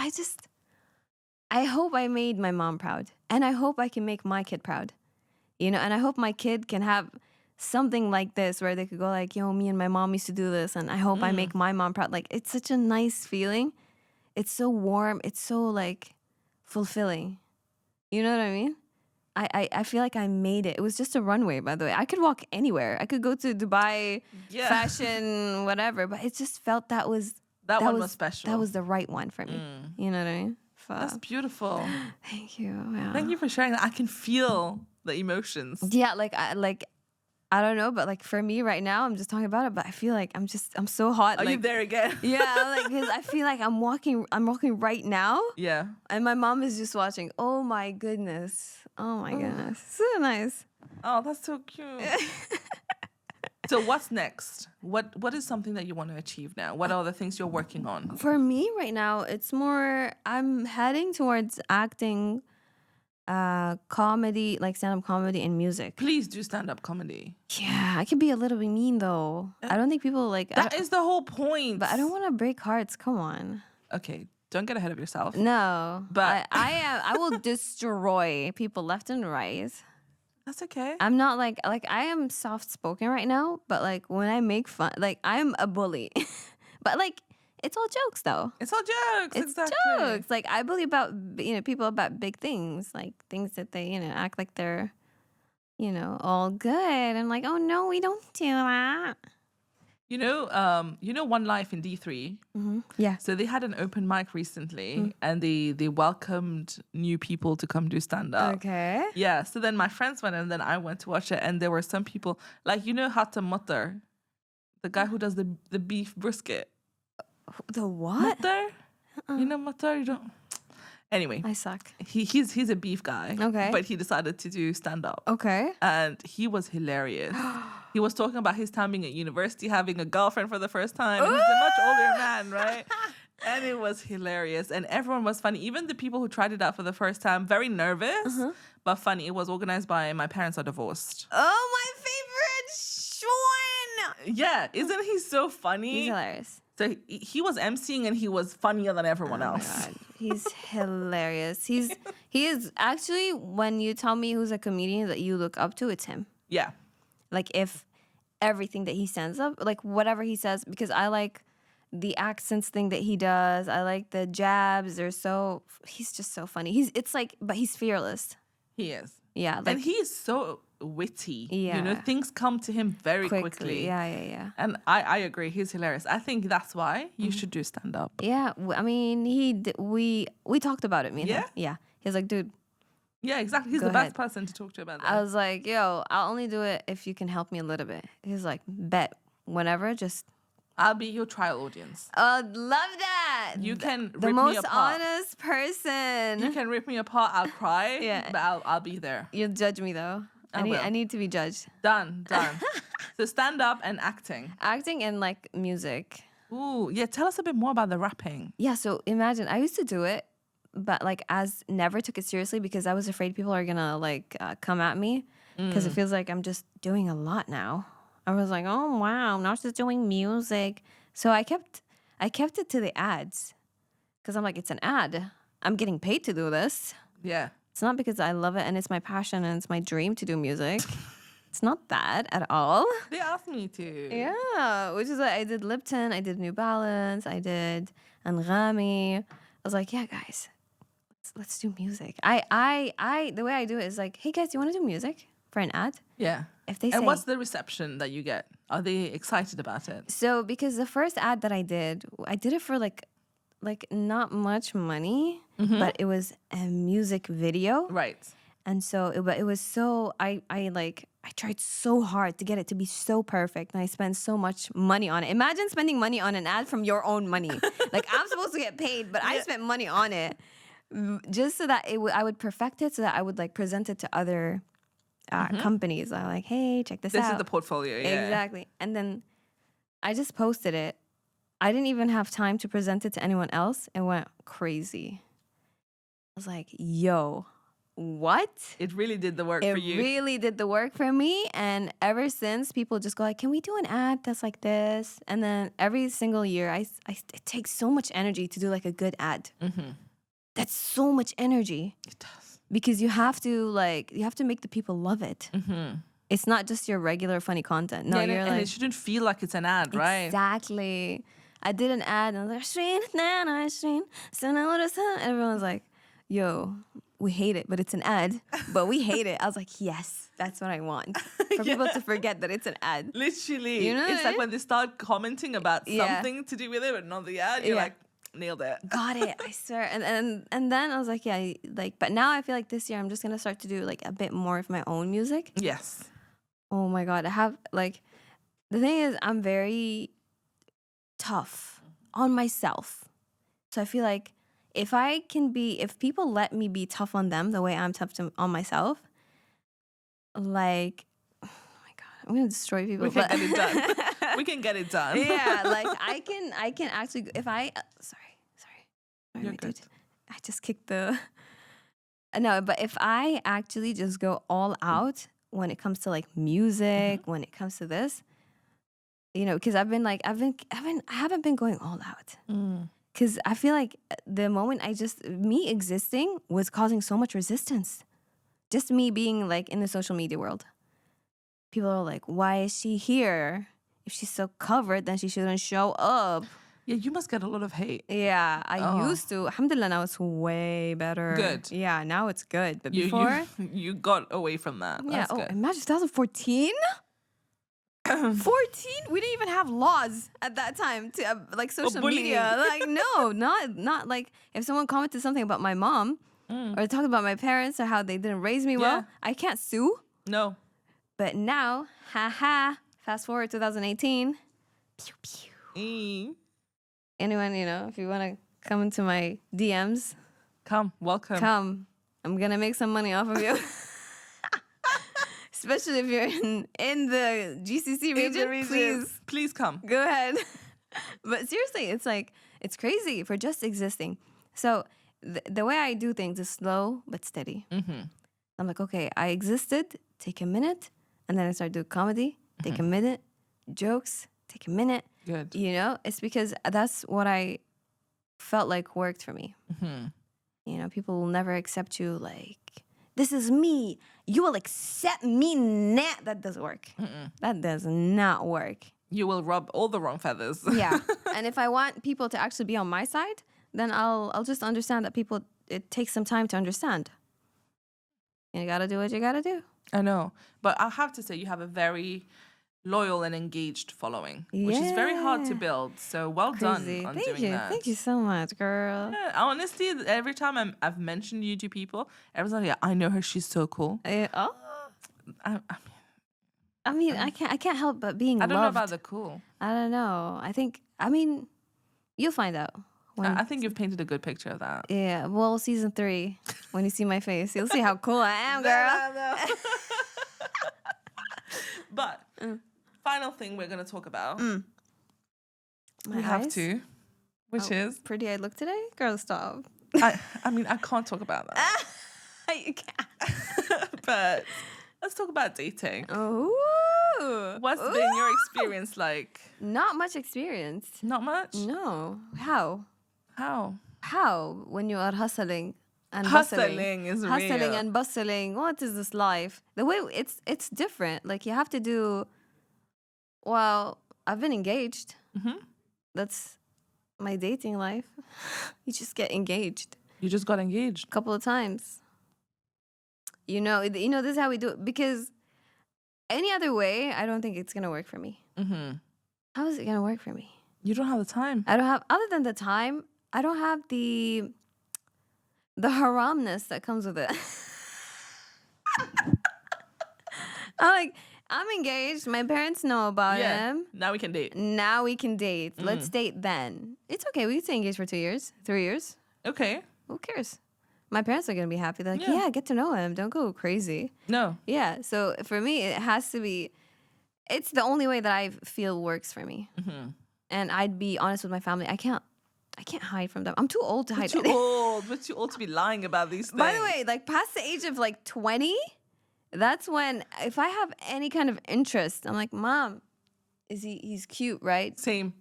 I hope I made my mom proud, and I hope I can make my kid proud, And I hope my kid can have something like this where they could go like, yo, me and my mom used to do this, and I hope I make my mom proud. Like, it's such a nice feeling. It's so warm. It's so like fulfilling. You know what I mean? I feel like I made it. It was just a runway, by the way. I could walk anywhere. I could go to Dubai, fashion, whatever. But it just felt that one was special. That was the right one for me. You know what I mean? That's beautiful. Thank you. Yeah. Thank you for sharing that. I can feel the emotions. Yeah, I don't know, but like for me right now, I'm just talking about it. But I feel like I'm so hot. Are you there again? Yeah, because I feel like I'm walking right now. Yeah. And my mom is just watching. Oh my goodness. Oh my goodness. So nice. Oh, that's so cute. So what's next? What is something that you want to achieve now? What are the things you're working on? For me right now, it's more, I'm heading towards acting, comedy, like stand-up comedy and music. Please do stand-up comedy. Yeah, I can be a little bit mean though. I don't think people like That is the whole point. But I don't want to break hearts. Come on. Okay, don't get ahead of yourself. No, But I will destroy people left and right. That's okay. I'm not like I am soft spoken right now, but like when I make fun, like I'm a bully, but like it's all jokes though. It's all jokes. It's exactly. jokes. Like I bully about people about big things, like things that they act like they're all good. I'm like, oh no, we don't do that. You know One Life in D3. Yeah. So they had an open mic recently, and they welcomed new people to come do stand up. Okay. Yeah. So then my friends went, and then I went to watch it, and there were some people like Hatta Mutter, the guy who does the beef brisket. The what? Mutter? You know Mutter? You don't. Anyway, I suck. he's a beef guy. Okay. But he decided to do stand up. Okay. And he was hilarious. He was talking about his time being at university, having a girlfriend for the first time. He's a much older man, right? And it was hilarious. And everyone was funny. Even the people who tried it out for the first time, very nervous, but funny. It was organized by My Parents Are Divorced. Oh, my favorite Sean. Yeah, isn't he so funny? He's hilarious. So he was emceeing and he was funnier than everyone else. Oh my God. He's hilarious. He is actually, when you tell me who's a comedian that you look up to, it's him. Yeah. Like, if everything that he stands up, like whatever he says, because I like the accents thing that he does. I like the jabs. He's just so funny. But he's fearless. He is. Yeah. And he is so witty. Yeah. Things come to him very quickly. Yeah. And I agree. He's hilarious. I think that's why you should do stand up. Yeah. I mean, we talked about it, me and him. Yeah. He was like, dude. Yeah, exactly. He's Go the ahead. best person to talk to about that. I was like, yo, I'll only do it if you can help me a little bit. He was like, bet. Whenever, just. I'll be your trial audience. Oh, love that. You can the rip most me apart. honest person. You can rip me apart. I'll cry. Yeah. But I'll be there. You'll judge me though. I need to be judged. Done. So stand up and acting. Acting and like music. Ooh, yeah. Tell us a bit more about the rapping. Yeah, so imagine I used to do it, but like never took it seriously because I was afraid people are gonna come at me because it feels like I'm just doing a lot now. I was like, oh wow, now she's doing music. So I kept it to the ads because I'm like, it's an ad. I'm getting paid to do this. Yeah. It's not because I love it and it's my passion and it's my dream to do music. It's not that at all. They asked me to. Yeah, which is why I did Lipton, I did New Balance, I did Anghami. I was like, yeah, guys, let's do music. The way I do it is like, hey guys, you want to do music for an ad? Yeah. If they say, And what's the reception that you get? Are they excited about it? so because the first ad that I did it for like not much money, but it was a music video. Right. And so it was so I tried so hard to get it to be so perfect, and I spent so much money on it. Imagine spending money on an ad from your own money. Like, I'm supposed to get paid, but I spent money on it just so that I would perfect it, so that I would like present it to other companies. I'm like, hey, check this out. This is the portfolio. Yeah. Exactly. And then I just posted it. I didn't even have time to present it to anyone else. It went crazy. I was like, yo. What? It really did the work for you. It really did the work for me. And ever since, people just go like, can we do an ad that's like this? And then every single year, it takes so much energy to do like a good ad. That's so much energy. It does. Because you have to make the people love it. It's not just your regular funny content. No, you're and it shouldn't feel like it's an ad, right? Exactly. I did an ad and I was like, and everyone's like, yo, we hate it, but it's an ad. But we hate it. I was like, yes, that's what I want. For people to forget that it's an ad. Literally. You know It's like when they start commenting about Yeah. something to do with it, but not the ad, you're Yeah. like, nailed it. Got it, I swear. And then I was like, yeah, but now I feel like this year I'm just gonna start to do like a bit more of my own music. Yes. Oh my God. I have the thing is, I'm very tough on myself. So I feel like if people let me be tough on them the way I'm tough on myself, like, oh my God, I'm gonna destroy people. We can get it done. We can get it done. Yeah, like I can actually, sorry, You're my good. dude. I just kicked the. No, but if I actually just go all out when it comes to like music, when it comes to this, because I haven't been going all out. Because I feel like the moment me existing was causing so much resistance. Just me being like in the social media world. People are like, why is she here? If she's so covered, then she shouldn't show up. Yeah, you must get a lot of hate. Yeah, I used to. Alhamdulillah, now it's way better. Good. Yeah, now it's good. But before... You got away from that. Yeah, That's good. imagine 2014? 14? We didn't even have laws at that time to like social bullying. media. Like no, not like if someone commented something about my mom or talked about my parents or how they didn't raise me well, I can't sue. No. But now, haha, fast forward 2018. Pew pew. Anyone, if you want to come into my DMs, welcome. come. I'm gonna make some money off of you. Especially if you're in the GCC region, please come. Go ahead. But seriously, it's crazy for just existing. So the way I do things is slow but steady. I'm like, okay, I existed, take a minute, and then I start doing comedy, take a minute, jokes, take a minute. Good. It's because that's what I felt like worked for me. People will never accept you like, this is me. You will accept me now. That doesn't work. That does not work. You will rub all the wrong feathers. Yeah. And if I want people to actually be on my side, then I'll just understand that it takes some time to understand. You gotta do what you gotta do. I know. But I have to say, you have a very loyal and engaged following, which is very hard to build. So well done on doing that. Thank you so much, girl. Yeah, honestly, every time I've mentioned you to people, everyone's like, yeah, I know her. She's so cool. I can't help but being loved. I don't know about the cool. I don't know. You'll find out. I think you've painted a good picture of that. Yeah. Well, season 3, when you see my face, you'll see how cool I am, girl. No. But final thing we're going to talk about. My have eyes? to, which is pretty I look today? Girl, stop. I can't talk about that. You can't. But let's talk about dating. Ooh. What's been your experience like? Not much experience. Not much? No. How? How? When you are hustling and Hustling is hustling real. and bustling. What is this life? The way it's different. Like you have to do. Well, I've been engaged. That's my dating life. You just get engaged. You just got engaged a couple of times. This is how we do it. Because any other way, I don't think it's gonna work for me. How is it gonna work for me? You don't have the time. I don't have. Other than the time, I don't have the haramness that comes with it. I'm engaged. My parents know about him. Now we can date. Let's date then. It's okay. We can stay engaged for 2 years, 3 years. Okay. Who cares? My parents are going to be happy. They're like, yeah, get to know him. Don't go crazy. No. Yeah. So for me, it has to be, it's the only way that I feel works for me. And I'd be honest with my family. I can't hide from them. I'm too old to hide. We're too old to be lying about these things. By the way, past the age of 20, that's when if I have any kind of interest, I'm like, Mom, he's cute, right? Same.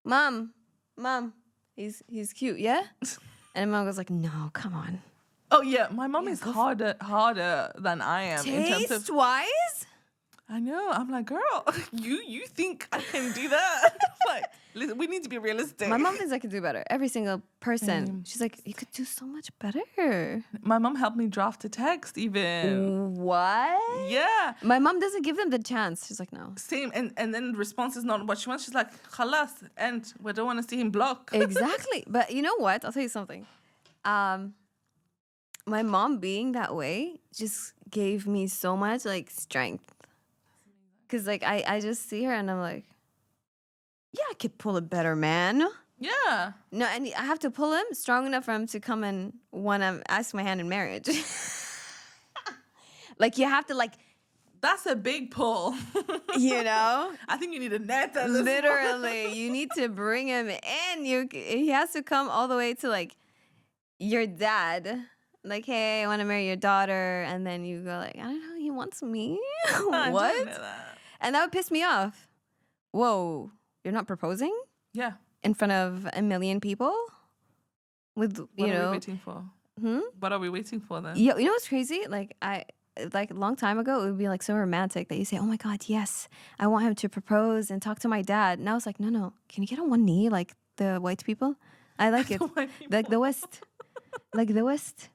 Mom, he's cute, yeah? And Mom goes like, no, come on. Oh yeah, my mom is harder than I am in terms of taste-wise. I know. I'm like, girl, you think I can do that? Listen, we need to be realistic. My mom thinks I can do better. Every single person. She's like, you could do so much better. My mom helped me draft a text even. What? Yeah. My mom doesn't give them the chance. She's like, no. Same. And then the response is not what she wants. She's like, khalas, and we don't want to see him block. Exactly. But you know what? I'll tell you something. My mom being that way just gave me so much strength. Because I just see her and I'm like, yeah, I could pull a better man. Yeah. No, and I have to pull him strong enough for him to come and want to ask my hand in marriage. You have to That's a big pull. I think you need a net. Literally, you need to bring him in. He has to come all the way to your dad. Hey, I want to marry your daughter. And then you go I don't know, he wants me. What? Know that. And that would piss me off. Whoa, you're not proposing? Yeah. In front of a million people? What are we waiting for? What are we waiting for then? You know what's crazy? A long time ago, it would be so romantic that you say, oh my God, yes, I want him to propose and talk to my dad. Now it's no, can you get on one knee like the white people? I like it. The white people. The West. The West.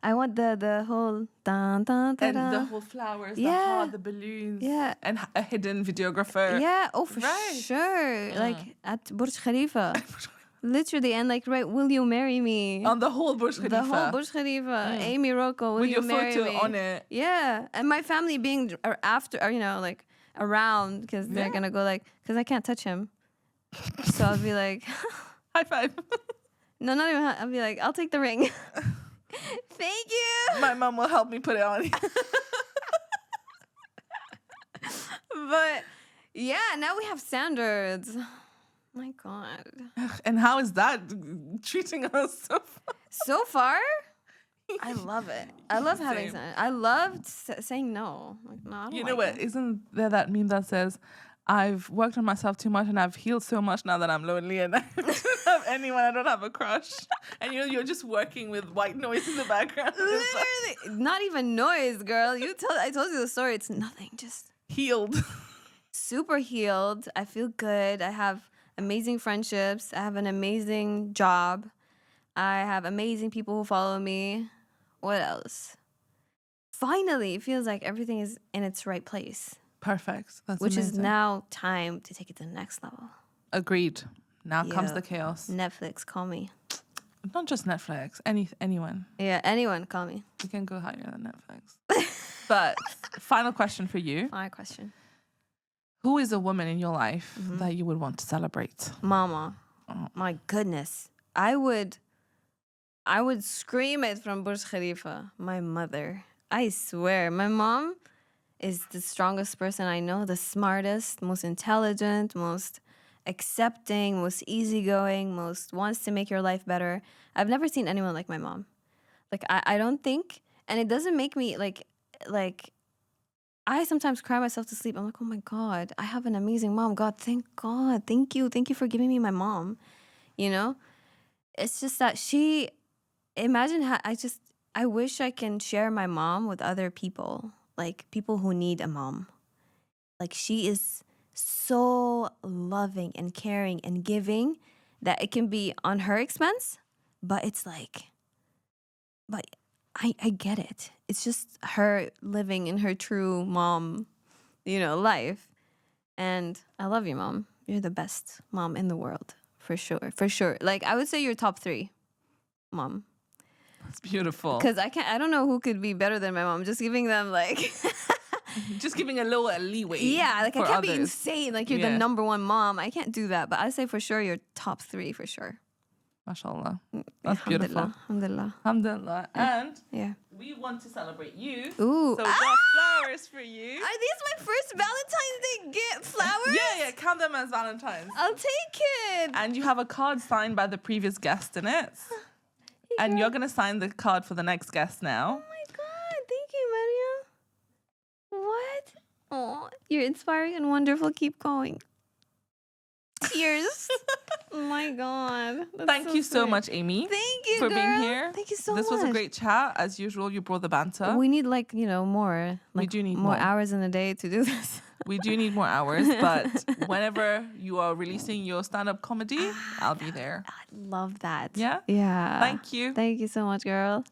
I want the whole dun dun dun. And the whole flowers, the Yeah. heart, the balloons. Yeah. And a hidden videographer. Yeah, oh for Right. sure. Like at Burj Khalifa. Literally, and like, right, will you marry me? On the whole Burj Khalifa. The whole Burj Khalifa. Amy Roko, will With you your marry photo me? on it. Yeah, and my family being after, or, you know, like around, because they're gonna go like, because I can't touch him. So I'll be like, High five. no, not even. I'll be like, I'll take the ring. Thank you. My mom will help me put it on. But yeah, now we have standards. My God. And how is that treating us so far? So far, I love it. I love having Same. standards. I love saying no. Like, no, I don't You know like what? it. Isn't there that meme that says, I've worked on myself too much and I've healed so much now that I'm lonely and I don't have anyone, I don't have a crush. And you're just working with white noise in the background. It's like, Literally, not even noise, girl. I told you the story. It's nothing. Just healed. super healed. I feel good. I have amazing friendships. I have an amazing job. I have amazing people who follow me. What else? Finally, it feels like everything is in its right place, Perfect. That's which is amazing. now time to take it to the next level. Agreed. Now comes Yeah. the chaos. Netflix, call me. Not just Netflix. Anyone. Yeah, anyone, call me. You can go higher than Netflix. But final question for you. My question. Who is a woman in your life that you would want to celebrate? Mama. Oh. My goodness. I would scream it from Burj Khalifa. My mother. I swear. My mom is the strongest person I know, the smartest, most intelligent, most accepting, most easygoing, most wants to make your life better. I've never seen anyone like my mom. Like, I don't think, and it doesn't make me like I sometimes cry myself to sleep. I'm like, oh my God, I have an amazing mom. God, thank God. Thank you. Thank you for giving me my mom. You know? It's just that imagine how, I wish I can share my mom with other people. Like people who need a mom. Like she is so loving and caring and giving that it can be on her expense, but it's like, but I get it. It's just her living in her true mom, life. And I love you, Mom. You're the best mom in the world. For sure. For sure. Like, I would say you're top 3, Mom. That's beautiful. Because I don't know who could be better than my mom. Just giving them, like... Just giving a little leeway. Yeah, like, I for can't be others. insane. Like, you're the number 1 mom. I can't do that. But I'd say for sure you're top 3, for sure. MashaAllah. That's beautiful. Alhamdulillah. Alhamdulillah. And Yeah. we want to celebrate you. Ooh. So we got flowers for you. Are these my first Valentine's Day gift flowers? Yeah, count them as Valentine's. I'll take it. And you have a card signed by the previous guest in it. And you're going to sign the card for the next guest now. Oh my God. Thank you, Maria. What? Oh, you're inspiring and wonderful. Keep going. Tears. Oh my God. That's Thank you so sweet. much, Amy. Thank you, for being girl. here. Thank you so much. This was a great chat. As usual, you brought the banter. We need more. We do need more more. hours in a day to do this. We do need more hours, but whenever you are releasing your stand-up comedy, I'll be there. I love that. Yeah? Yeah. Thank you. Thank you so much, girl.